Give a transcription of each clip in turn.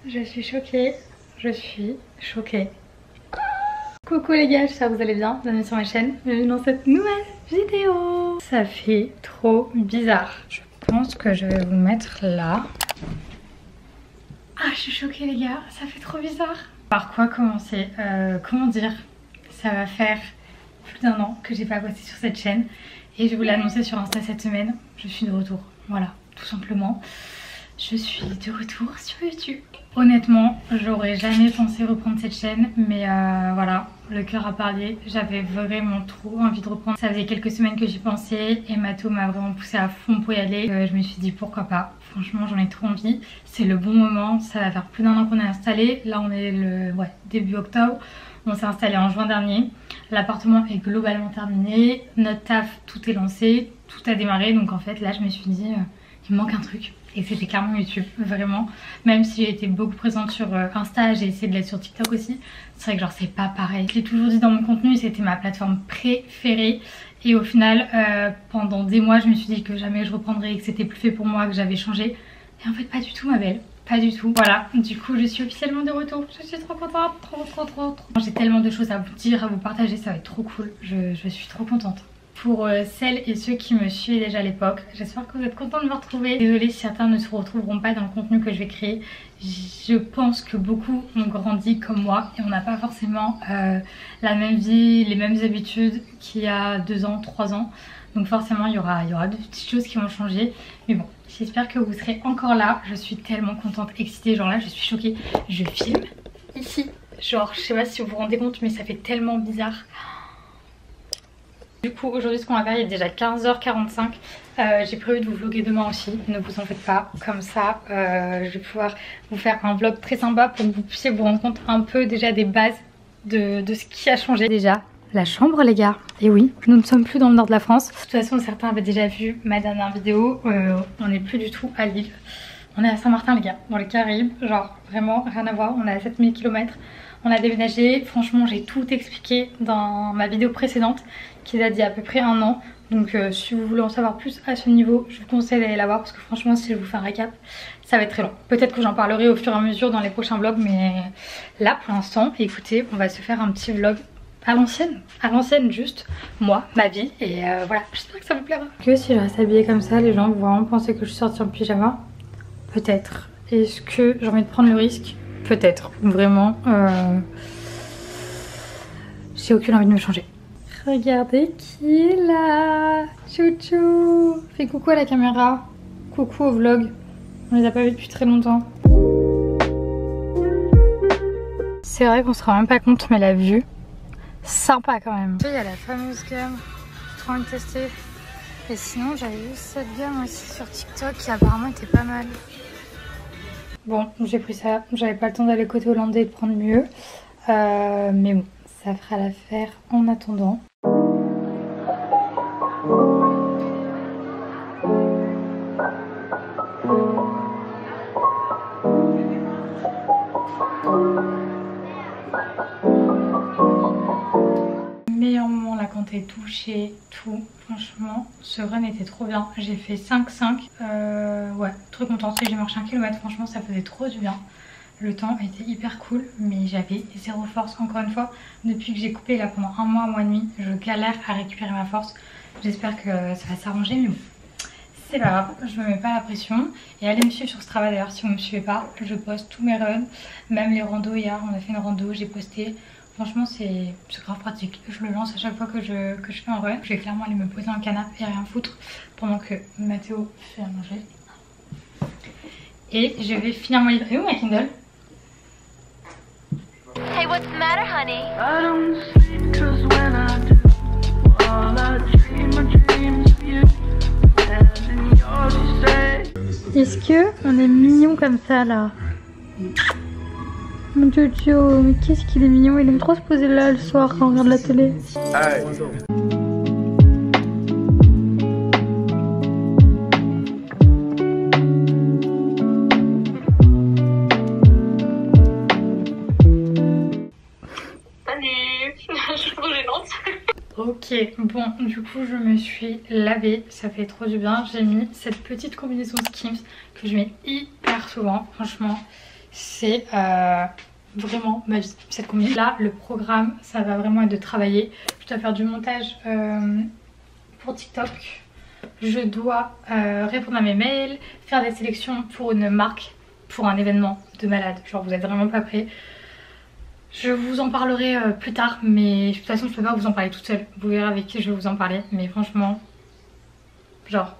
Je suis choquée. Je suis choquée. Coucou les gars, j'espère que vous allez bien. Bienvenue sur ma chaîne. Bienvenue dans cette nouvelle vidéo. Ça fait trop bizarre. Je pense que je vais vous mettre là. Ah, je suis choquée les gars. Ça fait trop bizarre. Par quoi commencer? Comment dire? Ça va faire plus d'1 an que j'ai pas posté sur cette chaîne. Et je vous l'ai annoncé sur Insta cette semaine. Je suis de retour. Voilà, tout simplement. Je suis de retour sur YouTube. Honnêtement, j'aurais jamais pensé reprendre cette chaîne, mais voilà, le cœur a parlé. J'avais vraiment trop envie de reprendre. Ça faisait quelques semaines que j'y pensais et Mathéo m'a vraiment poussé à fond pour y aller. Je me suis dit pourquoi pas. Franchement, j'en ai trop envie. C'est le bon moment. Ça va faire plus d'1 an qu'on est installé. Là, on est le début octobre. On s'est installé en juin dernier. L'appartement est globalement terminé. Notre taf, tout est lancé, tout a démarré. Donc en fait, là, je me suis dit, il me manque un truc. Et c'était clairement YouTube, vraiment. Même si j'ai été beaucoup présente sur Insta, j'ai essayé de l'être sur TikTok aussi. C'est vrai que genre c'est pas pareil. Je l'ai toujours dit dans mon contenu, c'était ma plateforme préférée. Et au final, pendant des mois, je me suis dit que jamais je reprendrais, que c'était plus fait pour moi, que j'avais changé. Et en fait pas du tout ma belle, pas du tout. Voilà, du coup je suis officiellement de retour. Je suis trop contente, trop. J'ai tellement de choses à vous dire, à vous partager, ça va être trop cool. Je suis trop contente. Pour celles et ceux qui me suivent déjà à l'époque, j'espère que vous êtes contents de me retrouver. Désolée si certains ne se retrouveront pas dans le contenu que je vais créer. Je pense que beaucoup ont grandi comme moi et on n'a pas forcément la même vie, les mêmes habitudes qu'il y a 2 ans, 3 ans. Donc forcément il y aura de petites choses qui vont changer. Mais bon, j'espère que vous serez encore là. Je suis tellement contente, excitée, genre là je suis choquée. Je filme ici, genre je sais pas si vous vous rendez compte mais ça fait tellement bizarre. Du coup aujourd'hui ce qu'on va faire, il est déjà 15h45. J'ai prévu de vous vlogger demain aussi, ne vous en faites pas. Comme ça je vais pouvoir vous faire un vlog très sympa pour que vous puissiez vous rendre compte un peu déjà des bases de ce qui a changé. Déjà la chambre les gars, et oui, nous ne sommes plus dans le nord de la France. De toute façon certains avaient déjà vu ma dernière vidéo, on n'est plus du tout à Lille. On est à Saint-Martin les gars, dans les Caraïbes, genre vraiment rien à voir, on est à 7000 km. On a déménagé, franchement j'ai tout expliqué dans ma vidéo précédente qui date d'il y a à peu près 1 an. Donc si vous voulez en savoir plus à ce niveau, je vous conseille d'aller la voir parce que franchement si je vous fais un récap, ça va être très long. Peut-être que j'en parlerai au fur et à mesure dans les prochains vlogs, mais là pour l'instant, écoutez, on va se faire un petit vlog à l'ancienne juste, moi, ma vie, et voilà, j'espère que ça vous plaira. Que si je reste habillée comme ça, les gens vont vraiment penser que je suis sortie en pyjama? Peut-être. Est-ce que j'ai envie de prendre le risque? Peut-être, vraiment. J'ai aucune envie de me changer. Regardez qui est là. Chouchou. Fais coucou à la caméra. Coucou au vlog. On les a pas vus depuis très longtemps. C'est vrai qu'on se rend même pas compte, mais la vue, sympa quand même. Il y a la fameuse gamme. J'ai trop envie de tester. Et sinon j'avais vu cette gamme aussi sur TikTok qui apparemment était pas mal. Bon, j'ai pris ça, j'avais pas le temps d'aller côté hollandais et de prendre mieux. Mais bon, ça fera l'affaire en attendant. Meilleur moment là quand t'es touché, tout. Franchement, ce run était trop bien. J'ai fait 5-5. Ouais, trop contente. J'ai marché 1 km. Franchement, ça faisait trop du bien. Le temps était hyper cool, mais j'avais 0 force. Encore une fois, depuis que j'ai coupé là pendant 1 mois, 1 mois et demi, je galère à récupérer ma force. J'espère que ça va s'arranger, mais bon, c'est pas grave. Je me mets pas la pression. Et allez me suivre sur Strava d'ailleurs si vous me suivez pas. Je poste tous mes runs, même les randos. Hier, on a fait une rando, j'ai posté. Franchement c'est grave pratique, je le lance à chaque fois que je fais un run. Je vais clairement aller me poser en canapé et rien foutre pendant que Mathéo fait à manger. Et je vais finir mon livre. Et où ma Kindle? Hey, what's the matter, honey? I don't sleep 'cause when I do, all I dream of you. And yours you say. Est-ce que on est mignon comme ça là? Mon Jojo, mais qu'est-ce qu'il est mignon, il aime trop se poser là le soir quand on regarde la télé. Hey. Salut. Je suis trop gênante. Ok, bon, du coup je me suis lavée, ça fait trop du bien. J'ai mis cette petite combinaison Skims que je mets hyper souvent, franchement. c'est vraiment ma vie, cette combinaison. Là, le programme, ça va vraiment être de travailler. Je dois faire du montage pour TikTok. Je dois répondre à mes mails, faire des sélections pour une marque, pour un événement de malade. Genre, vous êtes vraiment pas prêts. Je vous en parlerai plus tard, mais de toute façon, je peux pas vous en parler toute seule. Vous verrez avec qui je vais vous en parler. Mais franchement, genre,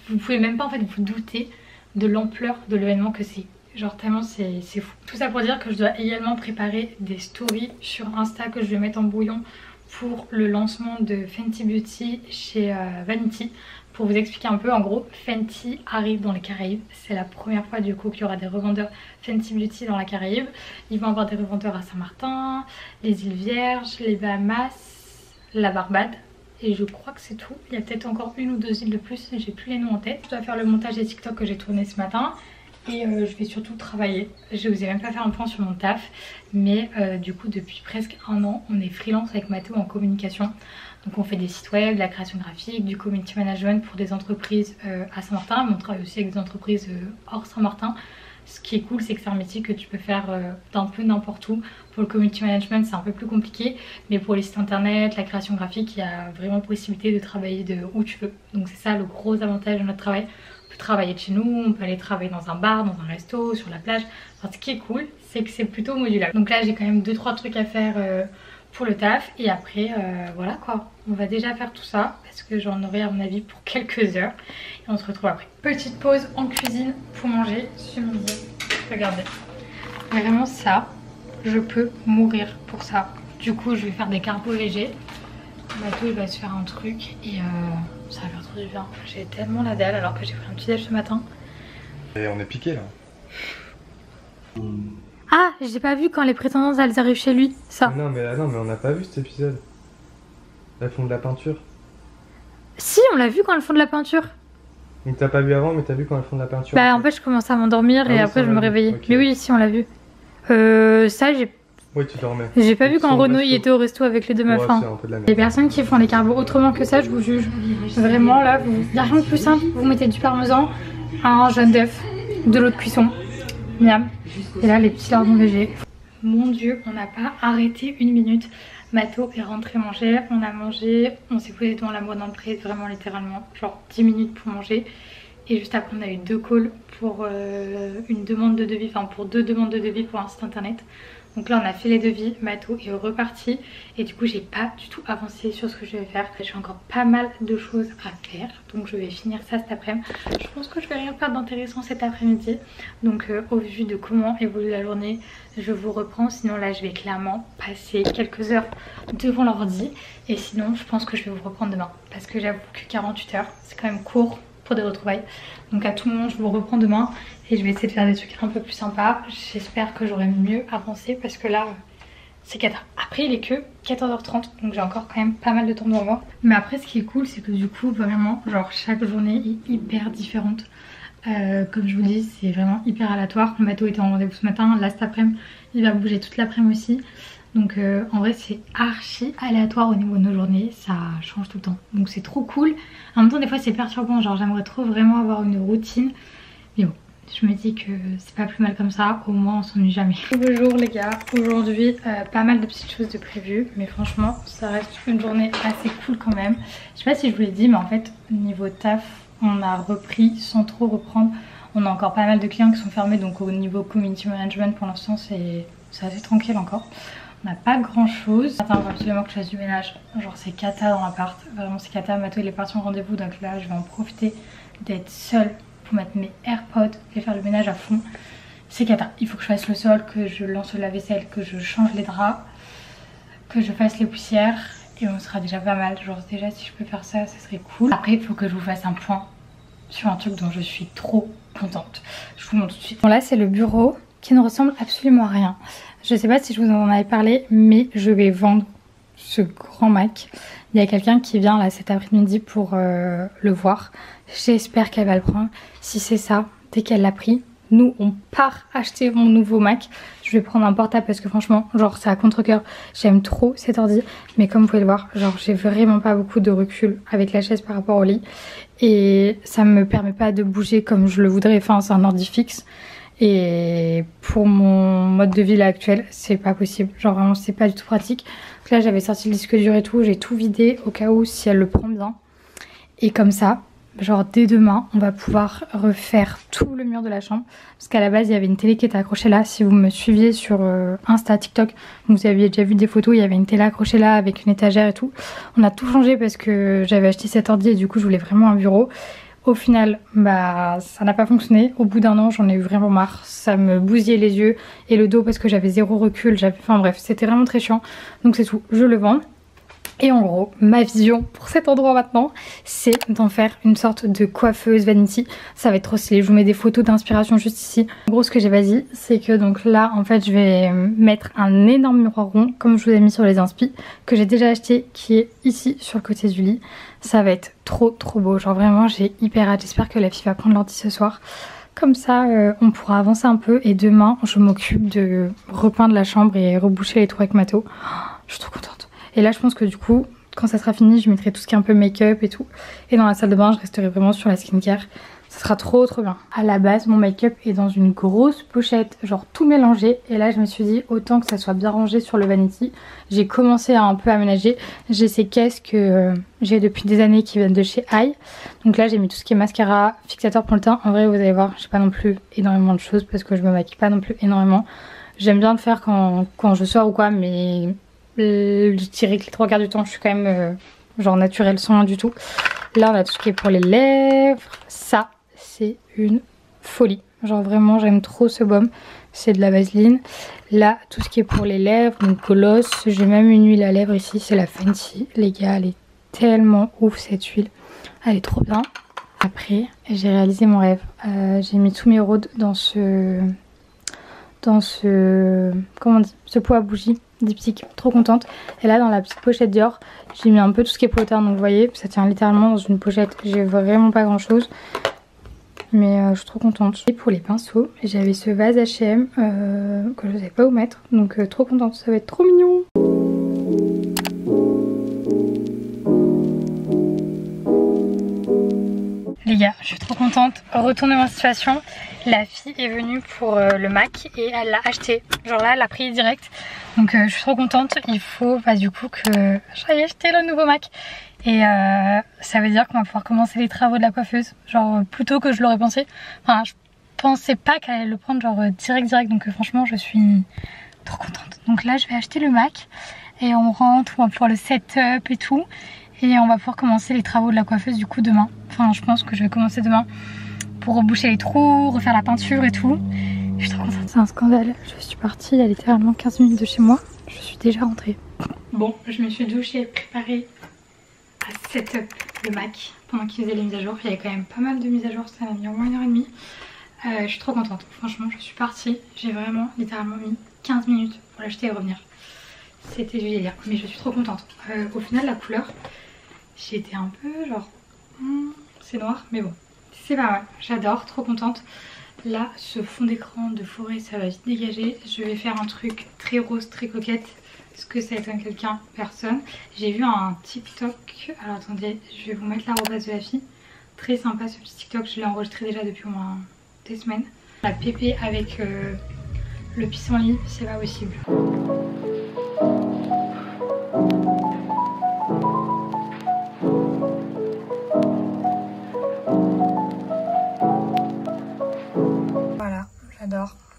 vous pouvez même pas en fait vous douter de l'ampleur de l'événement que c'est. Genre tellement c'est fou. Tout ça pour dire que je dois également préparer des stories sur Insta que je vais mettre en brouillon pour le lancement de Fenty Beauty chez Vanity. Pour vous expliquer un peu, en gros, Fenty arrive dans les Caraïbes. C'est la première fois du coup qu'il y aura des revendeurs Fenty Beauty dans la Caraïbe. Ils vont avoir des revendeurs à Saint-Martin, les îles Vierges, les Bahamas, la Barbade. Et je crois que c'est tout. Il y a peut-être encore une ou deux îles de plus, j'ai plus les noms en tête. Je dois faire le montage des TikTok que j'ai tourné ce matin. Et je vais surtout travailler. Je vous ai même pas fait un point sur mon taf. Mais du coup depuis presque un an, on est freelance avec Mathéo en communication. Donc on fait des sites web, de la création graphique, du community management pour des entreprises à Saint-Martin. Mais on travaille aussi avec des entreprises hors Saint-Martin. Ce qui est cool, c'est que c'est un métier que tu peux faire d'un peu n'importe où. Pour le community management, c'est un peu plus compliqué. Mais pour les sites internet, la création graphique, il y a vraiment possibilité de travailler de où tu veux. Donc c'est ça le gros avantage de notre travail. On peut travailler de chez nous, on peut aller travailler dans un bar, dans un resto, sur la plage. Enfin, ce qui est cool, c'est que c'est plutôt modulable. Donc là, j'ai quand même 2-3 trucs à faire pour le taf. Et après, voilà quoi. On va déjà faire tout ça parce que j'en aurai à mon avis pour quelques heures. Et on se retrouve après. Petite pause en cuisine pour manger ce midi. Regardez. Vraiment ça, je peux mourir pour ça. Du coup, je vais faire des carbos légers. Mathéo, il va se faire un truc et ça va faire trop du bien. J'ai tellement la dalle alors que j'ai pris un petit déj ce matin. Et on est piqué là. Ah, j'ai pas vu quand les prétendances elles arrivent chez lui, ça. Non mais on n'a pas vu cet épisode. Elles font de la peinture. Si, on l'a vu quand elles font de la peinture. Donc t'as pas vu avant mais t'as vu quand elles font de la peinture. Bah en fait je commençais à m'endormir et après je me réveillais. Okay. Mais oui, si on l'a vu. Ça j'ai... Oui, tu dormais. J'ai pas vu quand Renaud il était au resto avec les deux meufs. Les personnes qui font les carbos autrement que ça, je vous juge. Vraiment là, il n'y a rien de plus simple. Vous mettez du parmesan, un jaune d'œuf, de l'eau de cuisson. Miam. Et là les petits lardons végés. Mon dieu, on n'a pas arrêté une minute. Mathéo est rentré manger, on a mangé, on s'est posé devant la mode d'entrée, vraiment littéralement, genre 10 minutes pour manger. Et juste après on a eu 2 calls pour une demande de devis, enfin pour 2 demandes de devis pour un site internet. Donc là on a fait les devis, Mathéo est reparti et du coup j'ai pas du tout avancé sur ce que je vais faire. J'ai encore pas mal de choses à faire, donc je vais finir ça cet après-midi. Je pense que je vais rien faire d'intéressant cet après-midi. Donc au vu de comment évolue la journée, je vous reprends. Sinon là je vais clairement passer quelques heures devant l'ordi. Et sinon je pense que je vais vous reprendre demain. Parce que j'avoue que 48 heures c'est quand même court pour des retrouvailles. Donc à tout moment je vous reprends demain. Et je vais essayer de faire des trucs un peu plus sympas. J'espère que j'aurai mieux avancé parce que là c'est cata. Après il est que 14h30 donc j'ai encore quand même pas mal de temps devant moi. Mais après ce qui est cool c'est que du coup vraiment genre chaque journée est hyper différente. Comme je vous dis c'est vraiment hyper aléatoire. Mathéo était en rendez-vous ce matin, là cet après-midi il va bouger toute l'après-midi aussi. Donc en vrai c'est archi aléatoire au niveau de nos journées, ça change tout le temps. Donc c'est trop cool. En même temps des fois c'est perturbant, genre j'aimerais trop vraiment avoir une routine. Mais bon. Je me dis que c'est pas plus mal comme ça, au moins on s'ennuie jamais. Bonjour les gars, aujourd'hui pas mal de petites choses de prévues, mais franchement ça reste une journée assez cool quand même. Je sais pas si je vous l'ai dit, mais en fait niveau taf on a repris sans trop reprendre. On a encore pas mal de clients qui sont fermés, donc au niveau community management pour l'instant c'est assez tranquille encore. On n'a pas grand chose. Attends, il faut absolument que je fasse du ménage, genre c'est cata dans l'appart, vraiment c'est cata. Mathéo il est parti en rendez-vous donc là je vais en profiter d'être seule. Pour mettre mes AirPods et faire le ménage à fond. C'est cata. Il faut que je fasse le sol, que je lance le lave-vaisselle, que je change les draps, que je fasse les poussières et on sera déjà pas mal. Genre déjà si je peux faire ça, ça serait cool. Après il faut que je vous fasse un point sur un truc dont je suis trop contente. Je vous montre tout de suite. Bon là c'est le bureau qui ne ressemble absolument à rien. Je sais pas si je vous en avais parlé mais je vais vendre ce grand Mac. Il y a quelqu'un qui vient là cet après-midi pour le voir. J'espère qu'elle va le prendre. Si c'est ça, dès qu'elle l'a pris, nous on part acheter mon nouveau Mac. Je vais prendre un portable parce que franchement, genre c'est à contre-cœur. J'aime trop cet ordi. Mais comme vous pouvez le voir, genre j'ai vraiment pas beaucoup de recul avec la chaise par rapport au lit. Et ça me permet pas de bouger comme je le voudrais. Enfin c'est un ordi fixe. Et pour mon mode de vie là actuel, c'est pas possible. Genre vraiment c'est pas du tout pratique. Donc là j'avais sorti le disque dur et tout, j'ai tout vidé au cas où si elle le prend bien. Et comme ça, genre dès demain, on va pouvoir refaire tout le mur de la chambre. Parce qu'à la base il y avait une télé qui était accrochée là. Si vous me suiviez sur Insta, TikTok, vous aviez déjà vu des photos, il y avait une télé accrochée là avec une étagère et tout. On a tout changé parce que j'avais acheté cet ordi et du coup je voulais vraiment un bureau. Au final, bah ça n'a pas fonctionné. Au bout d'un an, j'en ai eu vraiment marre. Ça me bousillait les yeux et le dos parce que j'avais zéro recul. Enfin bref, c'était vraiment très chiant. Donc c'est tout, je le vends. Et en gros, ma vision pour cet endroit maintenant, c'est d'en faire une sorte de coiffeuse vanity. Ça va être trop stylé. Je vous mets des photos d'inspiration juste ici. En gros, ce que j'ai vas-y, c'est que donc là, en fait, je vais mettre un énorme miroir rond, comme je vous ai mis sur les inspi, que j'ai déjà acheté, qui est ici sur le côté du lit. Ça va être trop beau. Genre vraiment, j'ai hyper hâte. J'espère que la fille va prendre l'ordi ce soir. Comme ça, on pourra avancer un peu. Et demain, je m'occupe de repeindre la chambre et reboucher les trous avec Mato. Je suis trop contente. Et là je pense que du coup quand ça sera fini je mettrai tout ce qui est un peu make-up et tout. Et dans la salle de bain je resterai vraiment sur la skincare. Ça sera trop bien. À la base mon make-up est dans une grosse pochette genre tout mélangé. Et là je me suis dit autant que ça soit bien rangé sur le vanity. J'ai commencé à un peu aménager. J'ai ces caisses que j'ai depuis des années qui viennent de chez Aïe. Donc là j'ai mis tout ce qui est mascara, fixateur pour le teint. En vrai vous allez voir j'ai pas non plus énormément de choses parce que je me maquille pas non plus énormément. J'aime bien le faire quand je sors ou quoi, mais je dirais que les 3/4 du temps je suis quand même genre naturelle sans rien du tout. Là on a tout ce qui est pour les lèvres. Ça c'est une folie. Genre vraiment j'aime trop ce baume. C'est de la vaseline. Là tout ce qui est pour les lèvres, donc colosse. J'ai même une huile à lèvres ici, c'est la Fenty. Les gars elle est tellement ouf cette huile. Elle est trop bien. Après j'ai réalisé mon rêve. J'ai mis tous mes rôdes dans ce comment on dit, ce pot à bougies diptyque, trop contente. Et là dans la petite pochette Dior j'ai mis un peu tout ce qui est pour le teint. Donc vous voyez ça tient littéralement dans une pochette. J'ai vraiment pas grand chose mais je suis trop contente. Et pour les pinceaux j'avais ce vase H&M que je savais pas où mettre. Donc trop contente, ça va être trop mignon. Les gars, je suis trop contente. Retournement de situation. La fille est venue pour le Mac et elle l'a acheté. Genre là, elle l'a pris direct. Donc je suis trop contente. Il faut du coup que j'aille acheter le nouveau Mac. Et ça veut dire qu'on va pouvoir commencer les travaux de la coiffeuse. Genre plus tôt que je l'aurais pensé. Enfin, je pensais pas qu'elle allait le prendre genre direct. Donc franchement, je suis trop contente. Donc là, je vais acheter le Mac. Et on rentre, on va pouvoir le setup et tout. Et on va pouvoir commencer les travaux de la coiffeuse du coup demain. Enfin je pense que je vais commencer demain pour reboucher les trous, refaire la peinture et tout. Je suis trop contente. C'est un scandale. Je suis partie il y a littéralement 15 minutes de chez moi. Je suis déjà rentrée. Bon, je me suis douchée, préparée à setup le Mac pendant qu'il faisait les mises à jour. Il y avait quand même pas mal de mises à jour, ça m'a mis au moins 1h30. Je suis trop contente. Franchement je suis partie. J'ai vraiment littéralement mis 15 minutes pour l'acheter et revenir. C'était du délire. Mais je suis trop contente. Au final la couleur... J'étais un peu genre c'est noir mais bon c'est pas mal, j'adore, trop contente. Là ce fond d'écran de forêt ça va vite dégager. Je vais faire un truc très rose, très coquette. Est-ce que ça étonne quelqu'un? Personne. J'ai vu un TikTok, alors attendez je vais vous mettre l'arobase de la fille. Très sympa ce petit TikTok, je l'ai enregistré déjà depuis au moins des semaines. La pépé avec le pissenlit, c'est pas possible.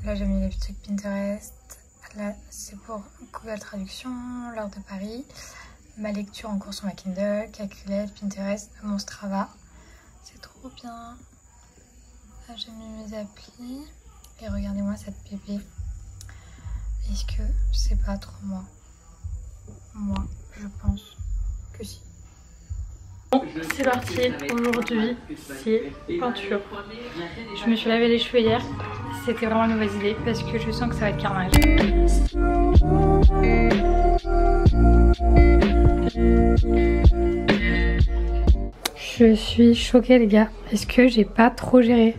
Là j'ai mis les trucs Pinterest. Là c'est pour Google Traduction, l'heure de Paris, ma lecture en cours sur ma Kindle, calculette, Pinterest, mon Strava. C'est trop bien. Là j'ai mis mes applis. Et regardez-moi cette pépé. Est-ce que c'est pas trop moi? Moi je pense que si. Bon, c'est parti, aujourd'hui c'est peinture. Je me suis lavé les cheveux hier, c'était vraiment une mauvaise idée parce que je sens que ça va être carnage. Je suis choquée les gars, est-ce que j'ai pas trop géré?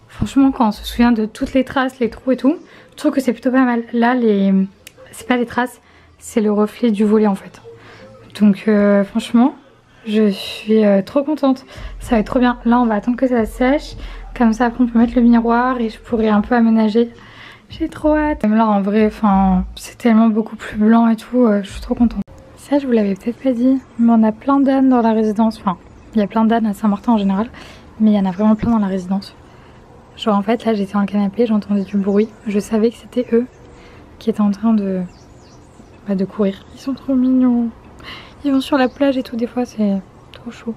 Franchement quand on se souvient de toutes les traces, les trous et tout, je trouve que c'est plutôt pas mal. Là c'est pas les traces, c'est le reflet du volet en fait. Donc franchement... Je suis trop contente, ça va être trop bien. Là on va attendre que ça sèche, comme ça après on peut mettre le miroir et je pourrai un peu aménager J'ai trop hâte. Même là en vrai, enfin, c'est tellement beaucoup plus blanc et tout, je suis trop contente. Ça je vous l'avais peut-être pas dit, mais on a plein d'ânes dans la résidence. Enfin, il y a plein d'ânes à Saint-Martin en général, mais il y en a vraiment plein dans la résidence. Genre en fait là j'étais dans le canapé, j'entendais du bruit, je savais que c'était eux qui étaient en train de courir. Ils sont trop mignons. Ils vont sur la plage et tout, des fois c'est trop chaud.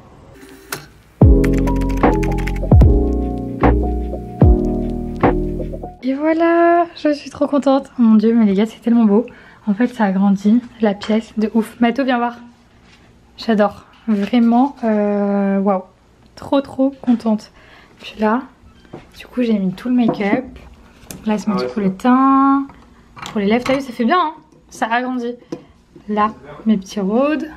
Et voilà, je suis trop contente. Mon dieu, mais les gars, c'est tellement beau. En fait, ça a grandi la pièce de ouf. Mato, viens voir. J'adore. Vraiment, waouh. Trop contente. Puis là, du coup, j'ai mis tout le make-up. Là, c'est du coup le teint. Pour les lèvres, t'as vu, ça fait bien, hein. Ça a grandi. Là, mes petits rôdes.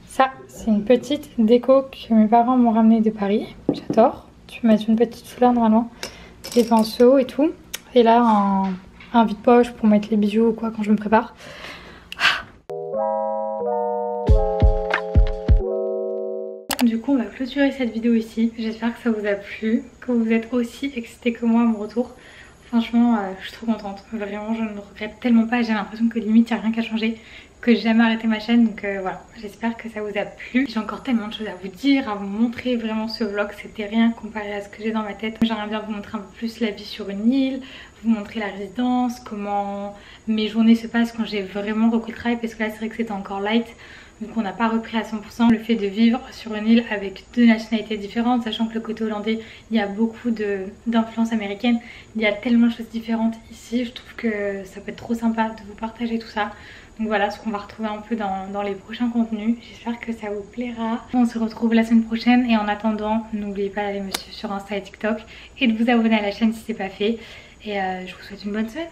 Ça, c'est une petite déco que mes parents m'ont ramené de Paris. J'adore. Tu peux mettre une petite foulard normalement. Des pinceaux et tout. Et là, un vide-poche pour mettre les bijoux ou quoi quand je me prépare. Du coup, on va clôturer cette vidéo ici. J'espère que ça vous a plu, que vous êtes aussi excités que moi à mon retour. Franchement, je suis trop contente. Vraiment, je ne regrette tellement pas. J'ai l'impression que limite, il n'y a rien qu'à changer, que j'ai jamais arrêté ma chaîne. Donc voilà, j'espère que ça vous a plu. J'ai encore tellement de choses à vous dire, à vous montrer. Vraiment, ce vlog, c'était rien comparé à ce que j'ai dans ma tête. J'aimerais bien vous montrer un peu plus la vie sur une île, vous montrer la résidence, comment mes journées se passent quand j'ai vraiment repris le travail. Parce que là, c'est vrai que c'était encore light. Donc on n'a pas repris à 100% le fait de vivre sur une île avec 2 nationalités différentes, sachant que le côté hollandais, il y a beaucoup d'influence américaine. Il y a tellement de choses différentes ici, je trouve que ça peut être trop sympa de vous partager tout ça. Donc voilà ce qu'on va retrouver un peu dans les prochains contenus. J'espère que ça vous plaira. On se retrouve la semaine prochaine et en attendant, n'oubliez pas d'aller me suivre sur Insta et TikTok et de vous abonner à la chaîne si c'est pas fait. Et je vous souhaite une bonne semaine.